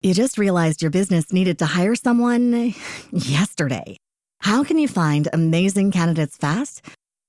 You just realized your business needed to hire someone yesterday. How can you find amazing candidates fast?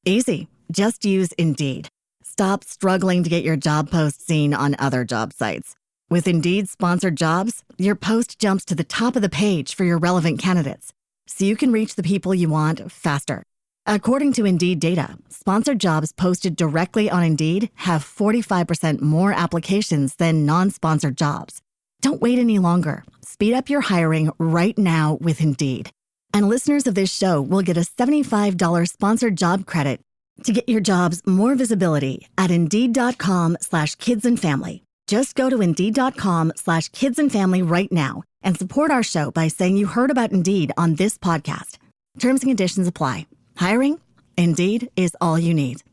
Easy. Just use Indeed. Stop struggling to get your job post seen on other job sites. With Indeed sponsored jobs, your post jumps to the top of the page for your relevant candidates, so you can reach the people you want faster. According to Indeed data, sponsored jobs posted directly on Indeed have 45% more applications than non-sponsored jobs. Don't wait any longer. Speed up your hiring right now with Indeed. And listeners of this show will get a $75 sponsored job credit to get your jobs more visibility at Indeed.com/kidsandfamily. Just go to Indeed.com/kidsandfamily right now and support our show by saying you heard about Indeed on this podcast. Terms and conditions apply. Hiring? Indeed is all you need.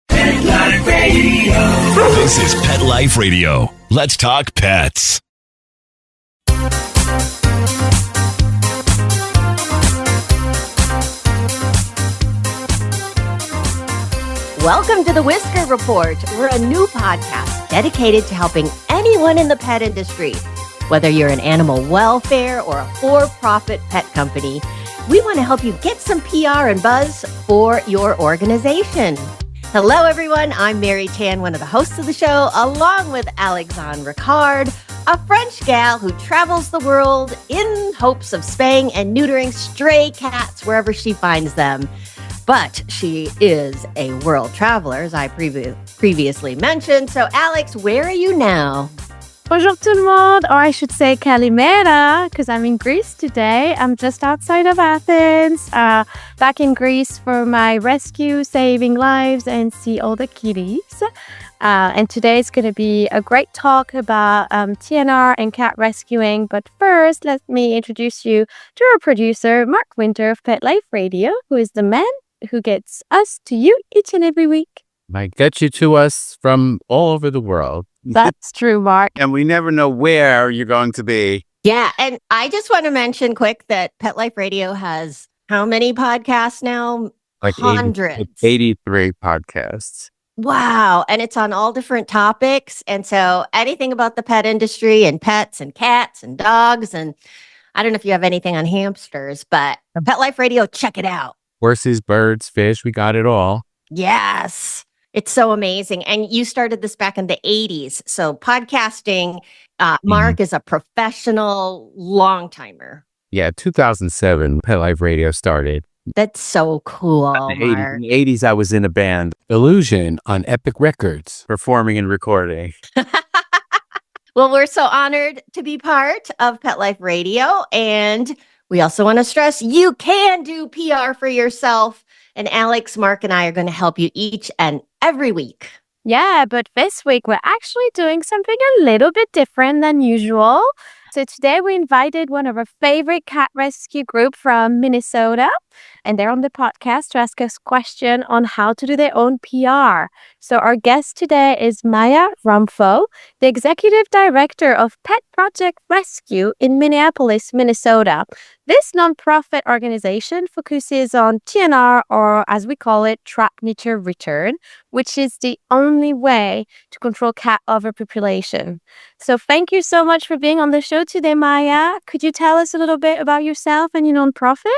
Pet Life Radio. This is Pet Life Radio. Let's talk pets. Welcome to the Whisker Report. We're a new podcast dedicated to helping anyone in the pet industry. Whether you're an animal welfare or a for-profit pet company, we want to help you get some PR and buzz for your organization. Hello, everyone. I'm Mary Chan, one of the hosts of the show, along with Alexandre Ricard, a French gal who travels the world in hopes of spaying and neutering stray cats wherever she finds them. But she is a world traveler, as I previously mentioned. So, Alex, where are you now? Bonjour tout le monde, or I should say Kalimera, because I'm in Greece today. I'm just outside of Athens, back in Greece for my rescue, saving lives, and see all the kitties. And today is going to be a great talk about TNR and cat rescuing. But first, let me introduce you to our producer, Mark Winter of Pet Life Radio, who is the man who gets us to you each and every week. Might get you to us from all over the world. That's true, Mark. And we never know where you're going to be. Yeah, and I just want to mention quick that Pet Life Radio has how many podcasts now? Like hundreds. 83 podcasts. Wow. And it's on all different topics. And so anything about the pet industry and pets and cats and dogs. And I don't know if you have anything on hamsters, but Pet Life Radio, check it out. Horses, birds, fish, we got it all. Yes. It's so amazing. And you started this back in the 80s. So podcasting, Mark is a professional long timer. Yeah, 2007, Pet Life Radio started. That's so cool, Mark. In the 80s, I was in a band, Illusion, on Epic Records, performing and recording. Well, we're so honored to be part of Pet Life Radio. And we also want to stress you can do PR for yourself. And Alex, Mark, and I are going to help you each and every week. Yeah, but this week we're actually doing something a little bit different than usual. So today we invited one of our favorite cat rescue group from Minnesota, and they're on the podcast to ask us questions on how to do their own PR. So our guest today is Maia Rumpho, the executive director of Pet Project Rescue in Minneapolis, Minnesota. This nonprofit organization focuses on TNR, or as we call it, Trap-Neuter-Return, which is the only way to control cat overpopulation. So thank you so much for being on the show today, Maia. Could you tell us a little bit about yourself and your nonprofit?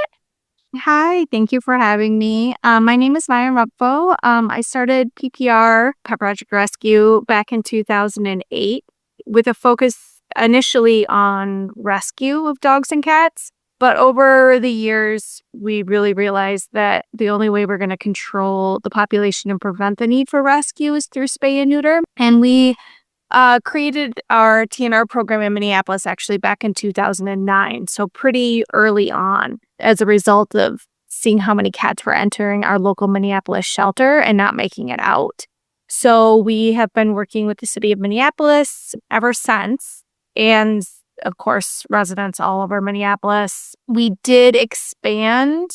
Hi, thank you for having me. My name is Maia Rumpho. I started PPR, Pet Project Rescue, back in 2008 with a focus initially on rescue of dogs and cats. But over the years, we really realized that the only way we're going to control the population and prevent the need for rescue is through spay and neuter. And we created our TNR program in Minneapolis actually back in 2009. So pretty early on, as a result of seeing how many cats were entering our local Minneapolis shelter and not making it out. So we have been working with the city of Minneapolis ever since. And of course, residents all over Minneapolis. We did expand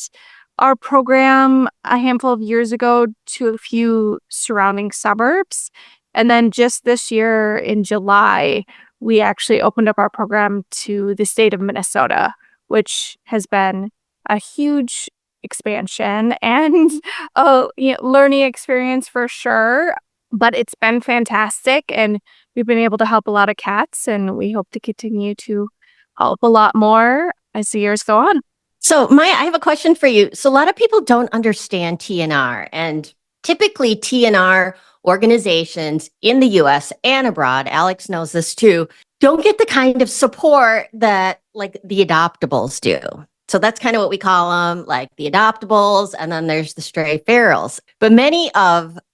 our program a handful of years ago to a few surrounding suburbs. And then just this year in July, we actually opened up our program to the state of Minnesota, which has been a huge expansion and a learning experience for sure. But it's been fantastic, and we've been able to help a lot of cats, and we hope to continue to help a lot more as the years go on. So, Maya, I have a question for you. So, a lot of people don't understand TNR, and typically TNR organizations in the US and abroad, Alex knows this too, don't get the kind of support that like the adoptables do. So that's kind of what we call them, like the adoptables, and then there's the stray ferals. But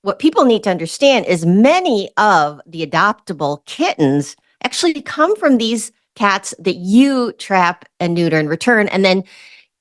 what people need to understand is many of the adoptable kittens actually come from these cats that you trap and neuter and return. And then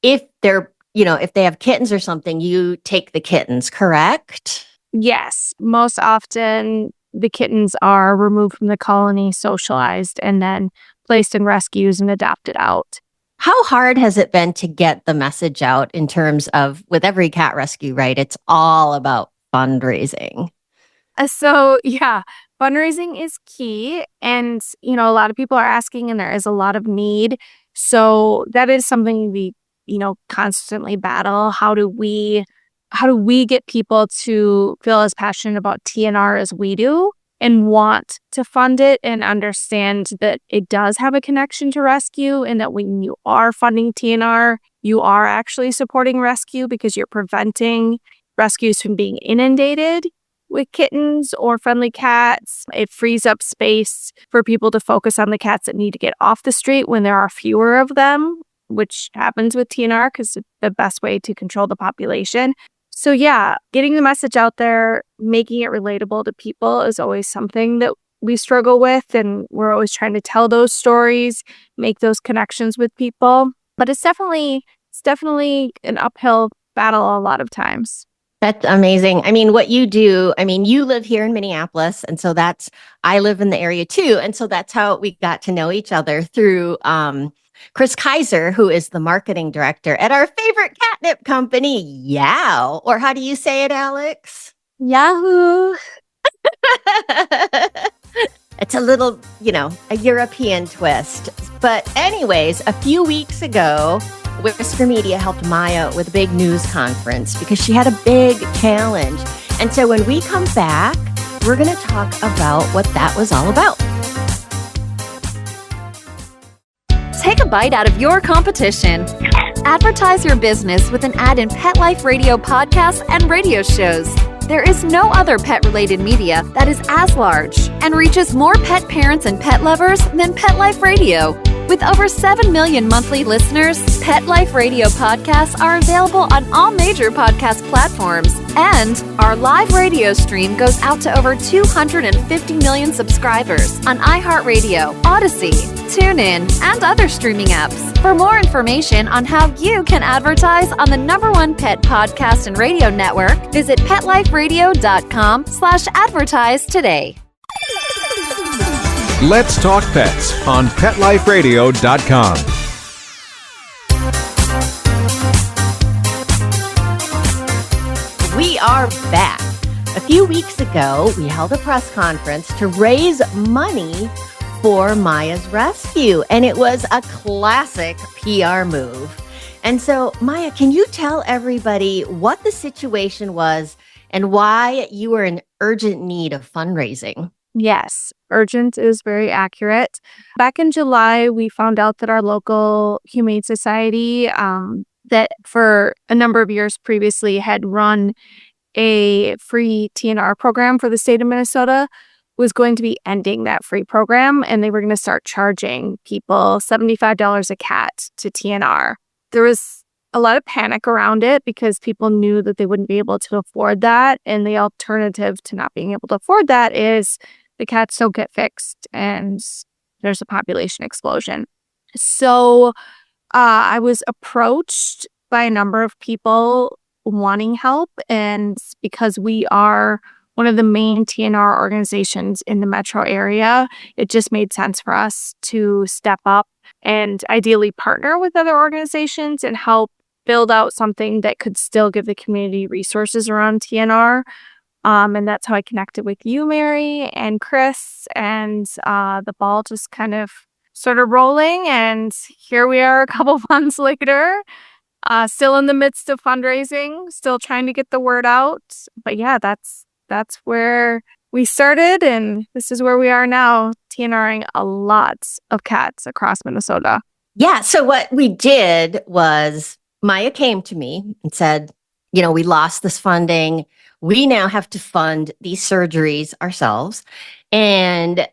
if if they have kittens or something, you take the kittens, correct? Yes, most often the kittens are removed from the colony, socialized, and then placed in rescues and adopted out. How hard has it been to get the message out in terms of, with every cat rescue, right? It's all about fundraising. So, yeah, fundraising is key. And, a lot of people are asking, and there is a lot of need. So that is something we, constantly battle. How do we get people to feel as passionate about TNR as we do and want to fund it and understand that it does have a connection to rescue, and that when you are funding TNR, you are actually supporting rescue because you're preventing rescues from being inundated with kittens or friendly cats. It frees up space for people to focus on the cats that need to get off the street when there are fewer of them, which happens with TNR because it's the best way to control the population. So yeah, getting the message out there, making it relatable to people is always something that we struggle with. And we're always trying to tell those stories, make those connections with people. But it's definitely an uphill battle a lot of times. That's amazing. I mean, what you do, you live here in Minneapolis. And so I live in the area too. And so that's how we got to know each other through Chris Kaiser, who is the marketing director at our favorite catnip company, Yow. Or how do you say it, Alex? Yahoo! It's a little, a European twist. But anyways, a few weeks ago, Whisker Media helped Maya with a big news conference because she had a big challenge. And so when we come back, we're going to talk about what that was all about. Take a bite out of your competition. Advertise your business with an ad in Pet Life Radio podcasts and radio shows. There is no other pet-related media that is as large and reaches more pet parents and pet lovers than Pet Life Radio. With over 7 million monthly listeners, Pet Life Radio podcasts are available on all major podcast platforms. And our live radio stream goes out to over 250 million subscribers on iHeartRadio, Odyssey, TuneIn, and other streaming apps. For more information on how you can advertise on the #1 pet podcast and radio network, visit PetLifeRadio.com/advertise today. Let's Talk Pets on PetLifeRadio.com. We are back. A few weeks ago, we held a press conference to raise money for Maya's rescue, and it was a classic PR move. And so, Maya, can you tell everybody what the situation was and why you were in urgent need of fundraising? Yes, urgent is very accurate. Back in July, we found out that our local Humane Society, that for a number of years previously had run a free TNR program for the state of Minnesota, was going to be ending that free program, and they were going to start charging people $75 a cat to TNR. There was a lot of panic around it because people knew that they wouldn't be able to afford that, and the alternative to not being able to afford that is the cats don't get fixed and there's a population explosion. So I was approached by a number of people wanting help, and because we are one of the main TNR organizations in the metro area, it just made sense for us to step up and ideally partner with other organizations and help build out something that could still give the community resources around TNR. And that's how I connected with you, Mary, and Chris, and the ball just kind of started rolling, and here we are a couple months later, still in the midst of fundraising, still trying to get the word out. But yeah, that's where we started, and this is where we are now, TNRing a lot of cats across Minnesota. Yeah. So what we did was Maya came to me and said, we lost this funding. We now have to fund these surgeries ourselves. And,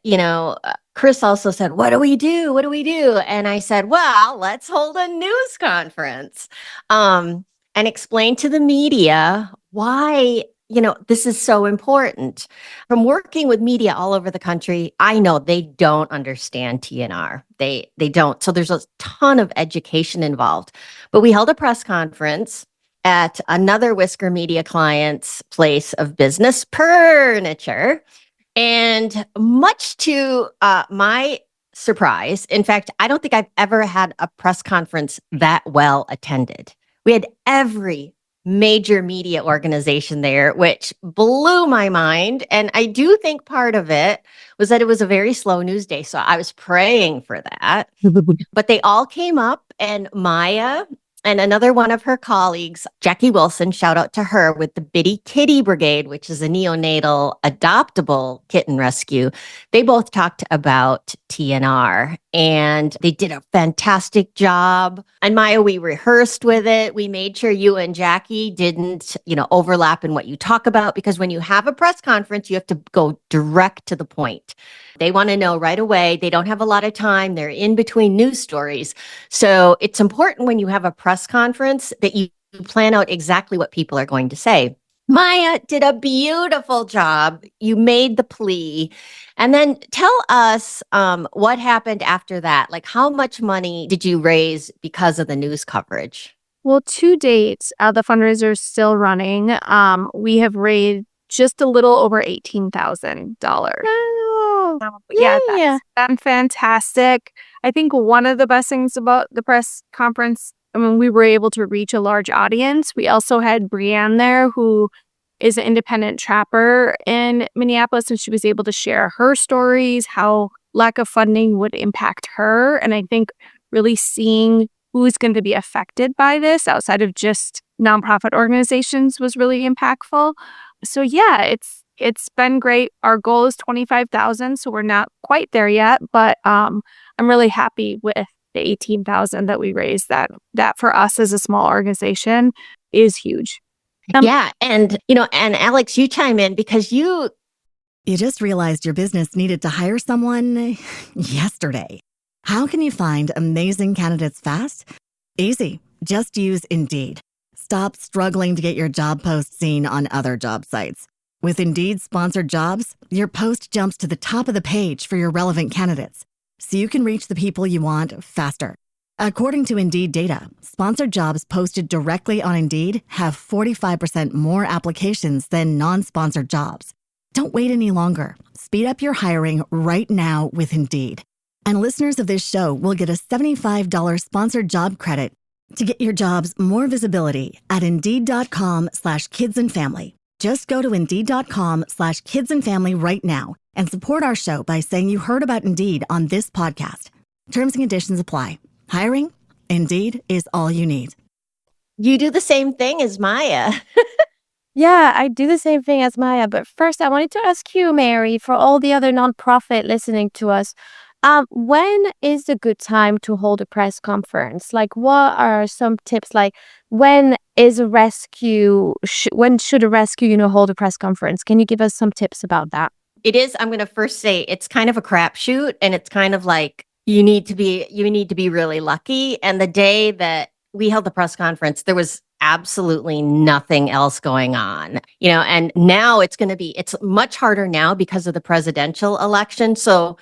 Chris also said, what do we do? What do we do? And I said, well, let's hold a news conference and explain to the media why, this is so important. From working with media all over the country, I know they don't understand TNR. They don't. So there's a ton of education involved. But we held a press conference at another Whisker Media client's place of business, Furniture. And much to my surprise, in fact, I don't think I've ever had a press conference that well attended. We had every major media organization there, which blew my mind. And I do think part of it was that it was a very slow news day. So I was praying for that. But they all came up, and Maya and another one of her colleagues, Jackie Wilson, shout out to her, with the Bitty Kitty Brigade, which is a neonatal adoptable kitten rescue. They both talked about TNR, and they did a fantastic job. And Maya, we rehearsed with it. We made sure you and Jackie didn't, overlap in what you talk about, because when you have a press conference, you have to go direct to the point. They want to know right away. They don't have a lot of time. They're in between news stories. So it's important when you have a press conference that you plan out exactly what people are going to say. Maya did a beautiful job. You made the plea. And then tell us what happened after that. Like, how much money did you raise because of the news coverage? Well, to date, the fundraiser is still running. We have raised just a little over $18,000. Yeah, that's been fantastic. I think one of the best things about the press conference, we were able to reach a large audience. We also had Brianne there, who is an independent trapper in Minneapolis, and she was able to share her stories, how lack of funding would impact her. And I think really seeing who's going to be affected by this outside of just nonprofit organizations was really impactful. So yeah, it's been great. Our goal is 25,000, so we're not quite there yet, but I'm really happy with the 18,000 that we raised. That for us as a small organization is huge. Yeah, and Alex, you chime in because you just realized your business needed to hire someone yesterday. How can you find amazing candidates fast? Easy. Just use Indeed. Stop struggling to get your job post seen on other job sites. With Indeed sponsored jobs, your post jumps to the top of the page for your relevant candidates, so you can reach the people you want faster. According to Indeed data, sponsored jobs posted directly on Indeed have 45% more applications than non-sponsored jobs. Don't wait any longer. Speed up your hiring right now with Indeed. And listeners of this show will get a $75 sponsored job credit to get your jobs more visibility at Indeed.com/kidsandfamily. Just go to Indeed.com/kidsandfamily right now and support our show by saying you heard about Indeed on this podcast. Terms and conditions apply. Hiring? Indeed is all you need. You do the same thing as Maya. Yeah, I do the same thing as Maya. But first, I wanted to ask you, Mary, for all the other nonprofit listening to us, when is a good time to hold a press conference? Like, what are some tips? Like, when is a rescue? When should a rescue, hold a press conference? Can you give us some tips about that? It is. I'm going to first say it's kind of a crapshoot, and it's kind of like you need to be really lucky. And the day that we held the press conference, there was absolutely nothing else going on, and now it's much harder now because of the presidential election. So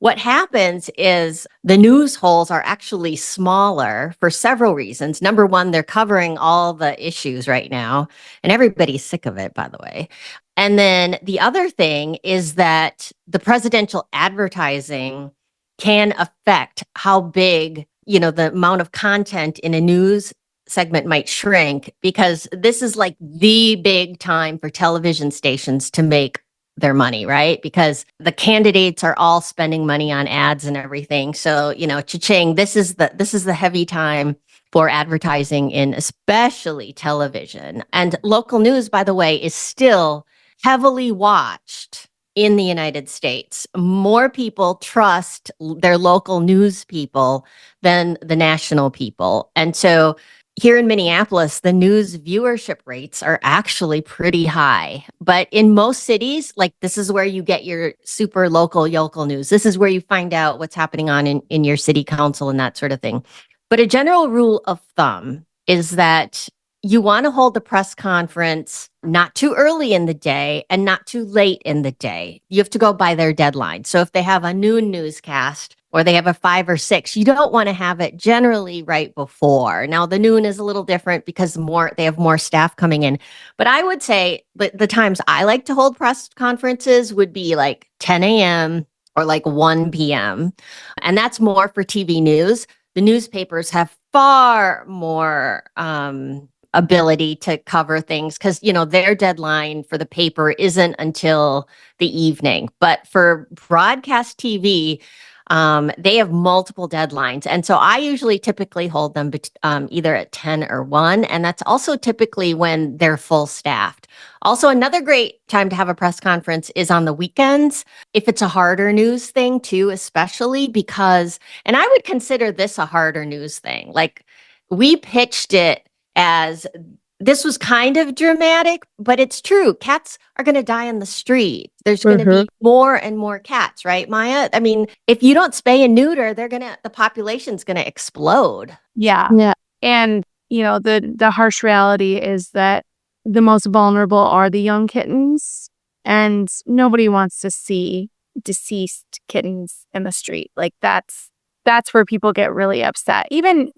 what happens is the news holes are actually smaller for several reasons. Number one, they're covering all the issues right now, and everybody's sick of it, by the way. And then the other thing is that the presidential advertising can affect how big, the amount of content in a news segment might shrink, because this is like the big time for television stations to make their money, right? Because the candidates are all spending money on ads and everything. So, cha-ching, this is the heavy time for advertising in especially television. And local news, by the way, is still heavily watched in the United States. More people trust their local news people than the national people. And so here in Minneapolis, the news viewership rates are actually pretty high. But in most cities, like this is where you get your super local yokel news. This is where you find out what's happening on in your city council and that sort of thing. But a general rule of thumb is that you want to hold the press conference not too early in the day and not too late in the day. You have to go by their deadline. So if they have a noon newscast or they have a 5 or 6, you don't want to have it generally right before. Now, the noon is a little different because they have more staff coming in. But I would say the times I like to hold press conferences would be like 10 a.m. or like 1 p.m. And that's more for TV news. The newspapers have far more ability to cover things because, their deadline for the paper isn't until the evening. But for broadcast TV, they have multiple deadlines. And so I usually typically hold them either at 10 or 1. And that's also typically when they're full staffed. Also, another great time to have a press conference is on the weekends, if it's a harder news thing too, especially because, and I would consider this a harder news thing. Like we pitched it as this was kind of dramatic, but it's true. Cats are going to die in the street. There's going to be more and more cats, right, Maya? I mean, if you don't spay and neuter, the population's going to explode. Yeah. And, the harsh reality is that the most vulnerable are the young kittens, and nobody wants to see deceased kittens in the street. Like that's where people get really upset. Even,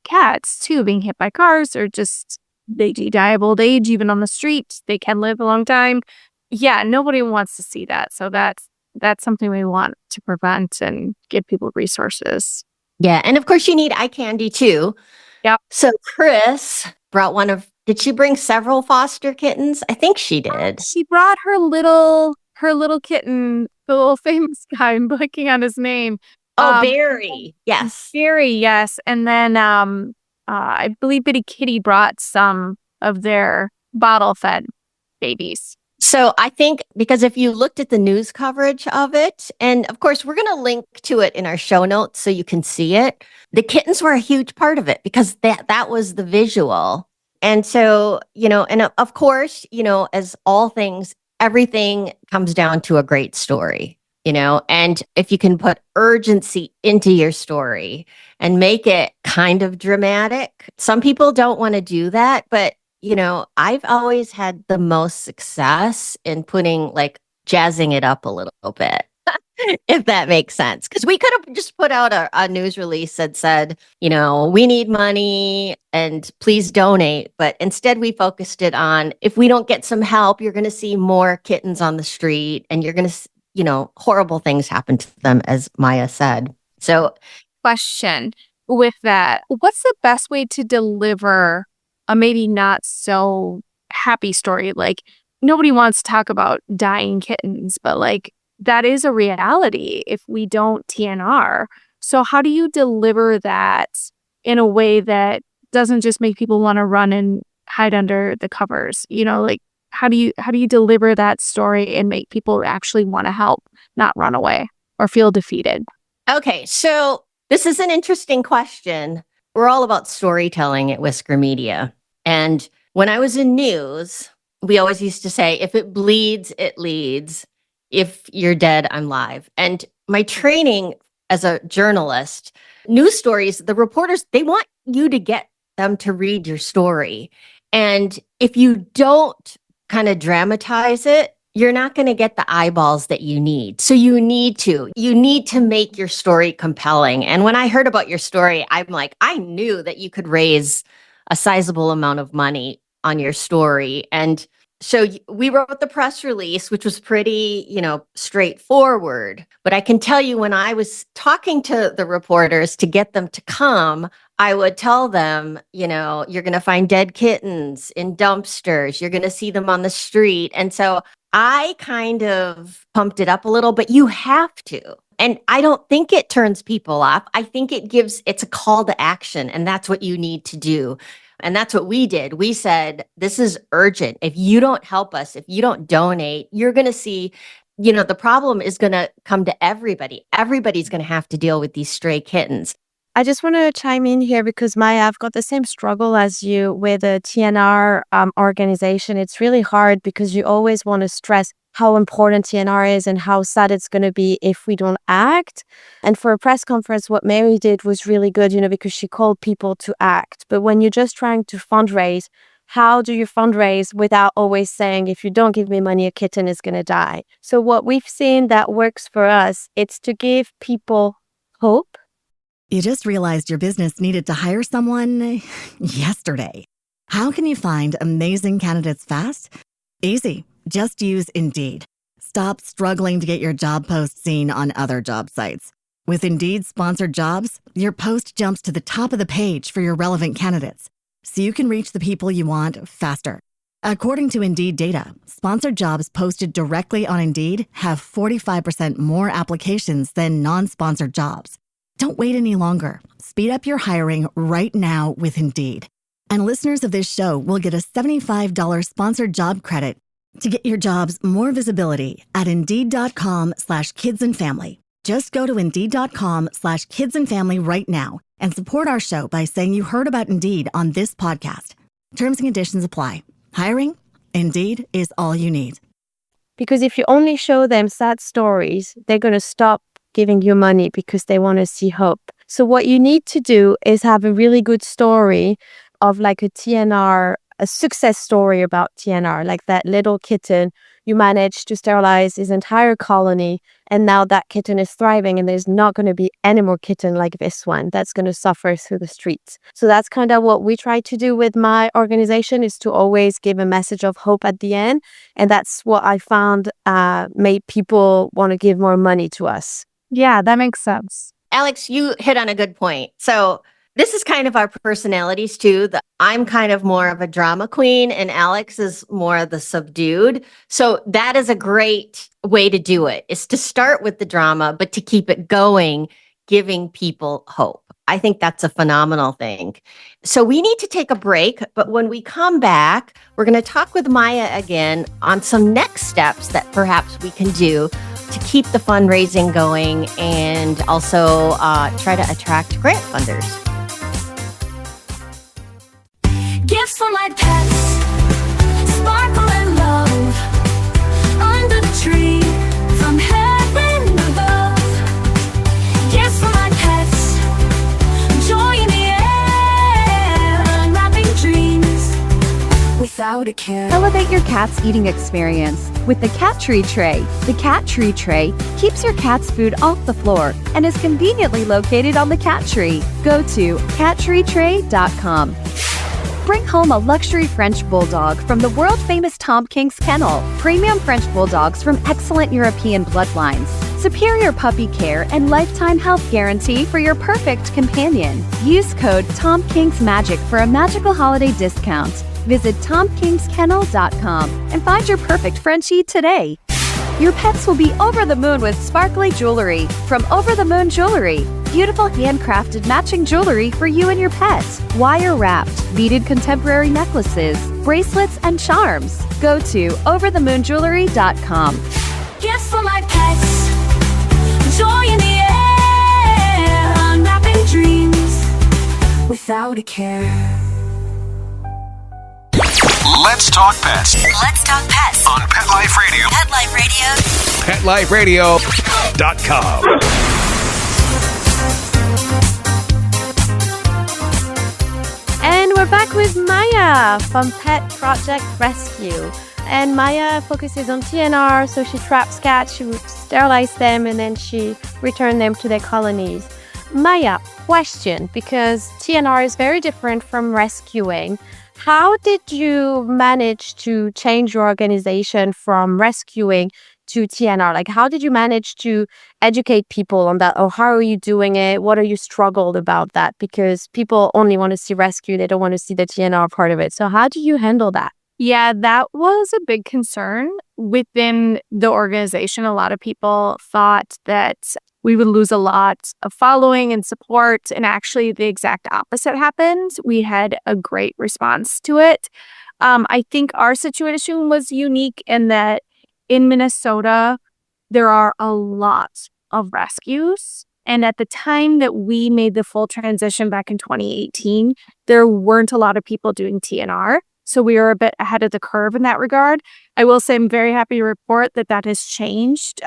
cats too being hit by cars or just they die of old age, even on the street. They can live a long time. Yeah, nobody wants to see that. So that's something we want to prevent and give people resources. Yeah, and of course you need eye candy too. Yep. So Chris brought did she bring several foster kittens? I think she did. She brought her little kitten, the little famous guy. I'm blanking on his name. Oh, Barry. Yes. Barry, yes. And then I believe Bitty Kitty brought some of their bottle-fed babies. So I think because if you looked at the news coverage of it, and of course, we're going to link to it in our show notes so you can see it. The kittens were a huge part of it because that was the visual. And so, and of course, as all things, everything comes down to a great story. And if you can put urgency into your story and make it kind of dramatic, some people don't want to do that. But, I've always had the most success in jazzing it up a little bit, if that makes sense. Because we could have just put out a news release that said, we need money and please donate. But instead, we focused it on if we don't get some help, you're going to see more kittens on the street and you're going to horrible things happen to them, as Maya said. So, question with that, what's the best way to deliver a maybe not so happy story? Like, nobody wants to talk about dying kittens, but that is a reality if we don't TNR. So how do you deliver that in a way that doesn't just make people want to run and hide under the covers? How do you deliver that story and make people actually want to help, not run away or feel defeated? Okay, so this is an interesting question. We're all about storytelling at Whisker Media. And when I was in news, we always used to say, if it bleeds, it leads. If you're dead, I'm live. And my training as a journalist, news stories, the reporters, they want you to get them to read your story. And if you don't kind of dramatize it, you're not going to get the eyeballs that you need. So you need to make your story compelling. And when I heard about your story, I'm like, I knew that you could raise a sizable amount of money on your story. And so we wrote the press release, which was pretty, straightforward. But I can tell you when I was talking to the reporters to get them to come, I would tell them, you're going to find dead kittens in dumpsters. You're going to see them on the street. And so I kind of pumped it up a little, but you have to. And I don't think it turns people off. I think it's a call to action, and that's what you need to do. And that's what we did. We said, this is urgent. If you don't help us, if you don't donate, you're going to see, the problem is going to come to everybody. Everybody's going to have to deal with these stray kittens. I just want to chime in here because Maya, I've got the same struggle as you with the TNR organization. It's really hard because you always want to stress how important TNR is and how sad it's going to be if we don't act. And for a press conference, what Mary did was really good, because she called people to act. But when you're just trying to fundraise, how do you fundraise without always saying, if you don't give me money, a kitten is going to die? So what we've seen that works for us, it's to give people hope. You just realized your business needed to hire someone yesterday. How can you find amazing candidates fast? Easy. Just use Indeed. Stop struggling to get your job post seen on other job sites. With Indeed sponsored jobs, your post jumps to the top of the page for your relevant candidates, so you can reach the people you want faster. According to Indeed data, sponsored jobs posted directly on Indeed have 45% more applications than non-sponsored jobs. Don't wait any longer. Speed up your hiring right now with Indeed. And listeners of this show will get a $75 sponsored job credit to get your jobs more visibility at Indeed.com/kidsandfamily. Just go to Indeed.com/kidsandfamily right now and support our show by saying you heard about Indeed on this podcast. Terms and conditions apply. Hiring? Indeed is all you need. Because if you only show them sad stories, they're going to stop giving you money because they want to see hope. So what you need to do is have a really good story of like a TNR, a success story about TNR, like that little kitten. You managed to sterilize his entire colony, and now that kitten is thriving, and there's not going to be any more kitten like this one that's going to suffer through the streets. So that's kind of what we try to do with my organization, is to always give a message of hope at the end. And that's what I found made people want to give more money to us. Yeah, that makes sense. Alex, you hit on a good point. So this is kind of our personalities too. I'm kind of more of a drama queen and Alex is more of the subdued. So that is a great way to do it, is to start with the drama, but to keep it going, giving people hope. I think that's a phenomenal thing. So we need to take a break, but when we come back, we're going to talk with Maya again on some next steps that perhaps we can do to keep the fundraising going and also try to attract grant funders. Gifts for my pets, sparkle and love, under the tree, from heaven above. Gifts for my pets, joy in the air, unwrapping dreams without a care. Elevate your cat's eating experience with the Cat Tree Tray. The Cat Tree Tray keeps your cat's food off the floor and is conveniently located on the cat tree. Go to cattreetray.com. Bring home a luxury French Bulldog from the world-famous Tom King's Kennel. Premium French Bulldogs from excellent European bloodlines. Superior puppy care and lifetime health guarantee for your perfect companion. Use code TomKingsMagic for a magical holiday discount. Visit TomKingsKennel.com and find your perfect Frenchie today. Your pets will be over the moon with sparkly jewelry from Over the Moon Jewelry. Beautiful handcrafted matching jewelry for you and your pet. Wire-wrapped, beaded contemporary necklaces, bracelets, and charms. Go to overthemoonjewelry.com. Gifts for my pets, joy in the air, unwrapping dreams without a care. Let's talk pets Let's talk pets on Pet Life Radio. Pet Life Radio. PetLifeRadio.com. And we're back with Maya from Pet Project Rescue. And Maya focuses on TNR, so she traps cats, she sterilizes them, and then she returns them to their colonies. Maya, question, because TNR is very different from rescuing. How did you manage to change your organization from rescuing to TNR? Like, how did you manage to educate people on that? Or how are you doing it? What are you struggled about that? Because people only want to see rescue. They don't want to see the TNR part of it. So how do you handle that? Yeah, that was a big concern within the organization. A lot of people thought that we would lose a lot of following and support. And actually, the exact opposite happened. We had a great response to it. I think our situation was unique in that in Minnesota, there are a lot of rescues. And at the time that we made the full transition back in 2018, there weren't a lot of people doing TNR. So we were a bit ahead of the curve in that regard. I will say I'm very happy to report that that has changed.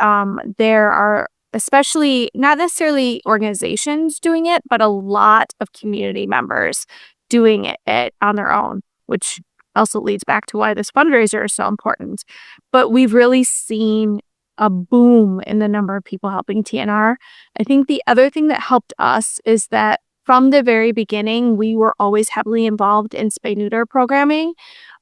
There are especially not necessarily organizations doing it, but a lot of community members doing it on their own, which also leads back to why this fundraiser is so important. But we've really seen a boom in the number of people helping TNR. I think the other thing that helped us is that from the very beginning, we were always heavily involved in spay-neuter programming.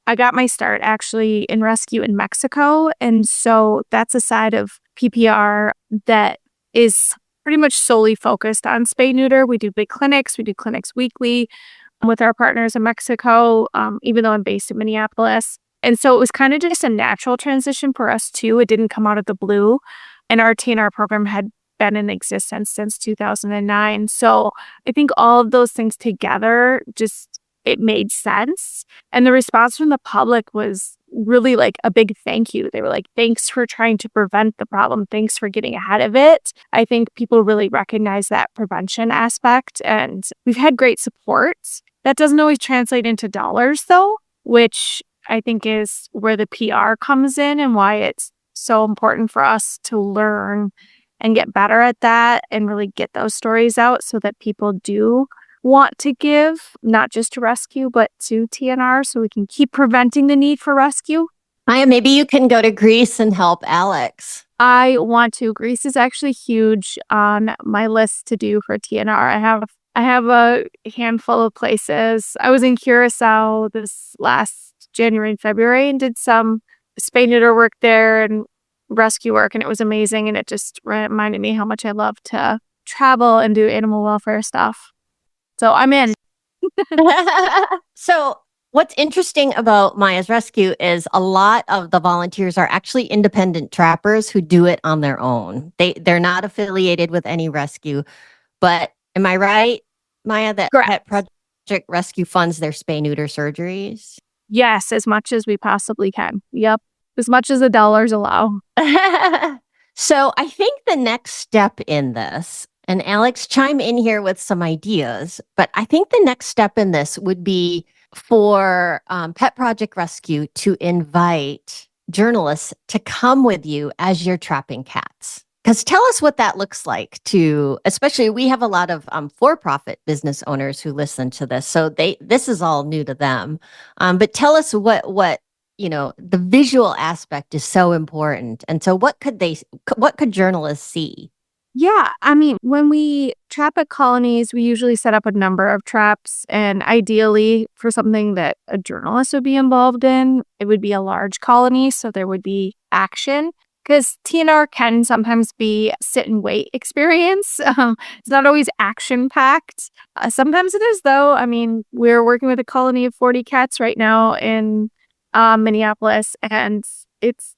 I got my start actually in rescue in Mexico. And so that's a side of PPR that is pretty much solely focused on spay-neuter. We do big clinics. We do clinics weekly with our partners in Mexico, even though I'm based in Minneapolis. And so it was kind of just a natural transition for us too. It didn't come out of the blue. And our TNR program had been in existence since 2009. So I think all of those things together, just it made sense. And the response from the public was really like a big thank you. They were like, thanks for trying to prevent the problem. Thanks for getting ahead of it. I think people really recognize that prevention aspect. And we've had great support. That doesn't always translate into dollars though, which I think is where the PR comes in and why it's so important for us to learn and get better at that and really get those stories out so that people do want to give, not just to rescue, but to TNR so we can keep preventing the need for rescue. Maya, maybe you can go to Greece and help Alex. I want to. Greece is actually huge on my list to do for TNR. I have a handful of places. I was in Curacao this last January and February and did some spay-neuter work there and rescue work, and it was amazing. And it just reminded me how much I love to travel and do animal welfare stuff. So I'm in. So what's interesting about Maya's Rescue is a lot of the volunteers are actually independent trappers who do it on their own. They're not affiliated with any rescue. But am I right, Maya, that Correct. Pet Project Rescue funds their spay-neuter surgeries? Yes, as much as we possibly can. Yep. As much as the dollars allow. So I think the next step in this, and Alex, chime in here with some ideas, but I think the next step in this would be for Pet Project Rescue to invite journalists to come with you as you're trapping cats. Because tell us what that looks like to, especially we have a lot of for-profit business owners who listen to this. So this is all new to them. But tell us what, the visual aspect is so important. And so what could journalists see? Yeah, I mean, when we trap at colonies, we usually set up a number of traps. And ideally, for something that a journalist would be involved in, it would be a large colony. So there would be action. Because TNR can sometimes be sit and wait experience. It's not always action-packed. Sometimes it is, though. I mean, we're working with a colony of 40 cats right now in Minneapolis, and it's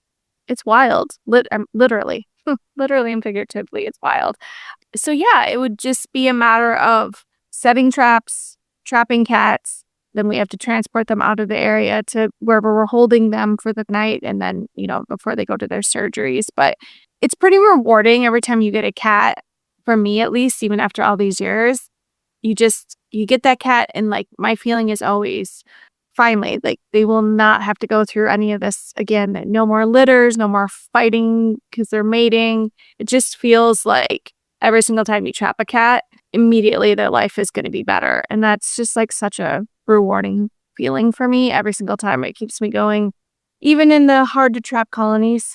wild. Literally and figuratively, it's wild. So yeah, it would just be a matter of setting traps, trapping cats. Then we have to transport them out of the area to wherever we're holding them for the night, and then before they go to their surgeries. But it's pretty rewarding every time you get a cat. For me, at least, even after all these years, you get that cat, and like my feeling is always, finally, like they will not have to go through any of this again. No more litters, no more fighting because they're mating. It just feels like every single time you trap a cat, immediately their life is going to be better. And that's just like such a rewarding feeling for me every single time. It keeps me going, even in the hard to trap colonies.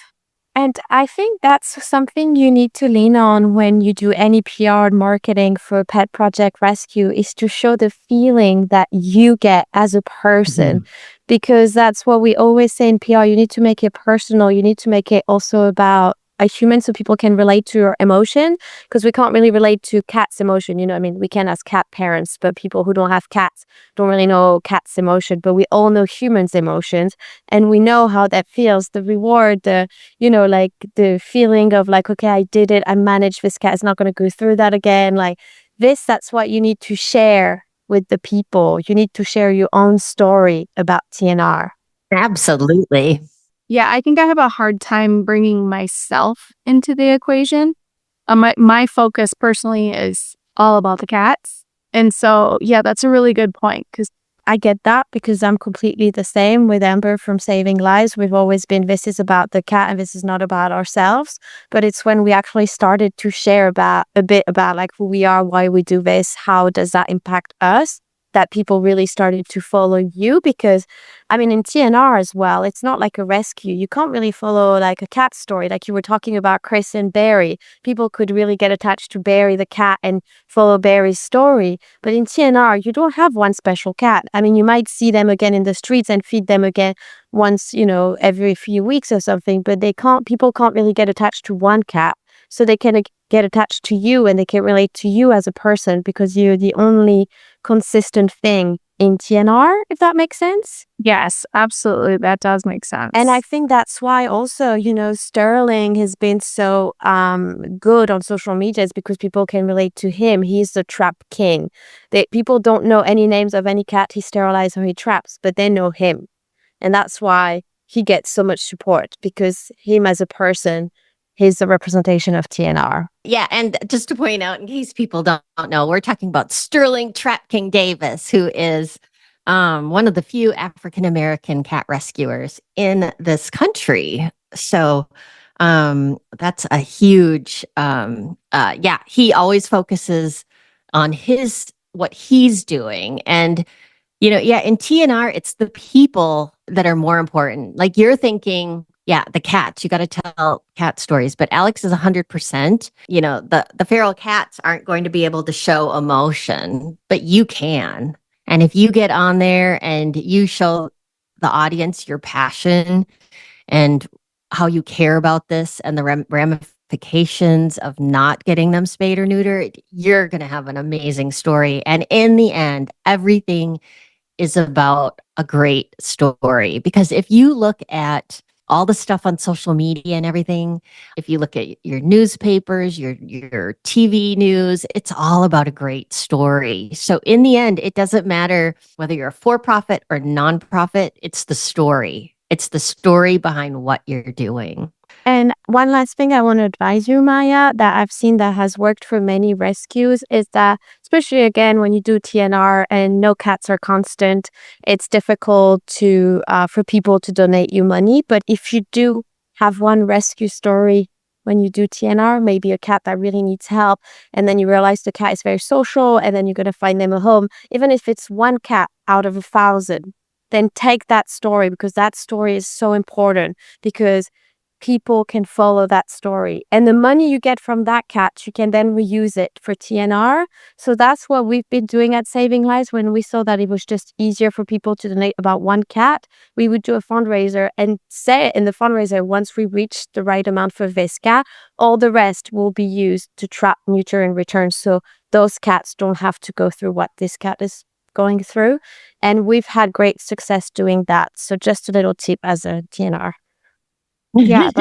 And I think that's something you need to lean on when you do any PR marketing for Pet Project Rescue, is to show the feeling that you get as a person. Because that's what we always say in PR. You need to make it personal. You need to make it also about a human so people can relate to your emotion, because we can't really relate to cats' emotion. You know, I mean, we can as cat parents, but people who don't have cats don't really know cats' emotion, but we all know humans' emotions, and we know how that feels, the reward, the, you know, like the feeling of like, okay, I did it, I managed, this cat is not going to go through that again. Like that's what you need to share with the people. You need to share your own story about TNR. Absolutely. Yeah, I think I have a hard time bringing myself into the equation. My focus personally is all about the cats. And so, yeah, that's a really good point, because I get that, because I'm completely the same with Amber from Saving Lives. We've always been, this is about the cat and this is not about ourselves. But it's when we actually started to share about a bit about like who we are, why we do this, how does that impact us, that people really started to follow you. Because I mean, in TNR as well, it's not like a rescue. You can't really follow like a cat story. Like you were talking about Chris and Barry. People could really get attached to Barry the cat and follow Barry's story. But in TNR, you don't have one special cat. I mean, you might see them again in the streets and feed them again once, you know, every few weeks or something, but people can't really get attached to one cat. So they can get attached to you and they can relate to you as a person, because you're the only consistent thing in TNR, if that makes sense. yes, absolutely. That does make sense. And I think that's why also, you know, Sterling has been so good on social media, is because people can relate to him. He's the trap king. People don't know any names of any cat he sterilizes or he traps, but they know him. And that's why he gets so much support, because him as a person, he's the representation of TNR. Yeah, and just to point out, in case people don't know, we're talking about Sterling Trap King Davis, who is one of the few African-American cat rescuers in this country. So that's a huge, he always focuses on what he's doing. And, you know, in TNR, it's the people that are more important. Like you're thinking, the cats, you got to tell cat stories. But Alex is 100%. You know, the feral cats aren't going to be able to show emotion, but you can. And if you get on there and you show the audience your passion and how you care about this and the ramifications of not getting them spayed or neutered, you're going to have an amazing story. And in the end, everything is about a great story. Because if you look at all the stuff on social media and everything, if you look at your newspapers, your TV news, it's all about a great story. So in the end, it doesn't matter whether you're a for-profit or nonprofit, it's the story. It's the story behind what you're doing. And one last thing I want to advise you, Maia, that I've seen that has worked for many rescues, is that, especially again, when you do TNR and no cats are constant, it's difficult for people to donate you money. But if you do have one rescue story when you do TNR, maybe a cat that really needs help, and then you realize the cat is very social, and then you're going to find them a home, even if it's one cat out of 1,000, then take that story, because that story is so important, because people can follow that story. And the money you get from that cat, you can then reuse it for TNR. So that's what we've been doing at Saving Lives. When we saw that it was just easier for people to donate about one cat, we would do a fundraiser and say in the fundraiser, once we reach the right amount for this cat, all the rest will be used to trap, neuter, and return. So those cats don't have to go through what this cat is going through. And we've had great success doing that. So just a little tip as a TNR. Yeah.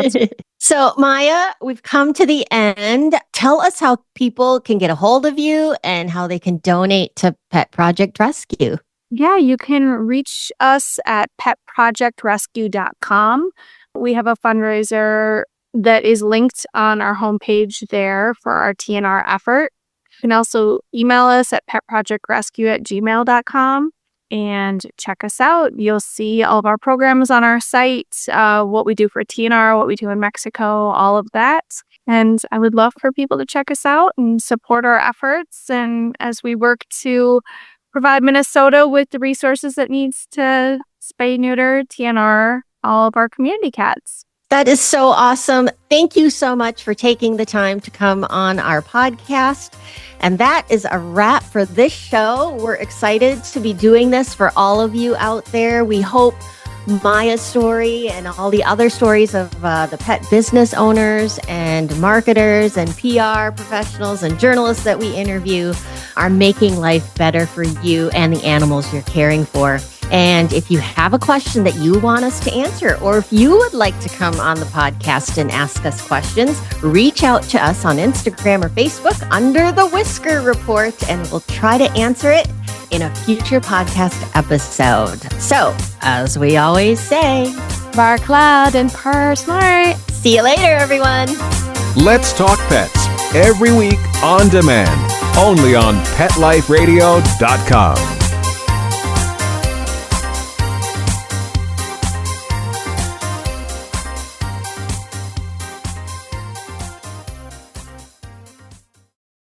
So Maia, we've come to the end. Tell us how people can get a hold of you and how they can donate to Pet Project Rescue. Yeah, you can reach us at petprojectrescue.com. We have a fundraiser that is linked on our homepage there for our TNR effort. You can also email us at petprojectrescue@gmail.com. and check us out. You'll see all of our programs on our site, what we do for TNR, what we do in Mexico, all of that. And I would love for people to check us out and support our efforts. And as we work to provide Minnesota with the resources it needs to spay, neuter, TNR, all of our community cats. That is so awesome. Thank you so much for taking the time to come on our podcast. And that is a wrap for this show. We're excited to be doing this for all of you out there. We hope Maya's story and all the other stories of the pet business owners and marketers and PR professionals and journalists that we interview are making life better for you and the animals you're caring for. And if you have a question that you want us to answer, or if you would like to come on the podcast and ask us questions, reach out to us on Instagram or Facebook under the Whisker Report, and we'll try to answer it in a future podcast episode. So, as we always say, Bark loud and purr smart. See you later, everyone. Let's Talk Pets every week on demand, only on PetLifeRadio.com.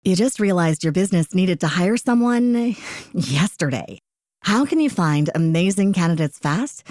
You just realized your business needed to hire someone yesterday. How can you find amazing candidates fast?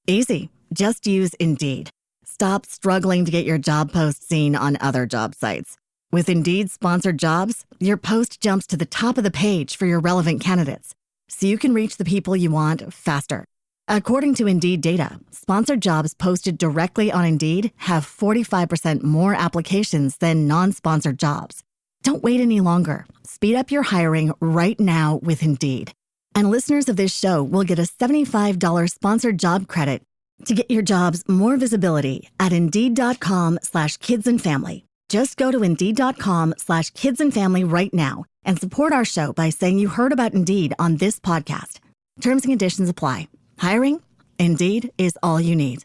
Easy. Just use Indeed. Stop struggling to get your job post seen on other job sites. With Indeed sponsored jobs, your post jumps to the top of the page for your relevant candidates, so you can reach the people you want faster. According to Indeed data, sponsored jobs posted directly on Indeed have 45% more applications than non-sponsored jobs. Don't wait any longer. Speed up your hiring right now with Indeed. And listeners of this show will get a $75 sponsored job credit to get your jobs more visibility at Indeed.com/kidsandfamily. Just go to Indeed.com/kidsandfamily right now and support our show by saying you heard about Indeed on this podcast. Terms and conditions apply. Hiring? Indeed is all you need.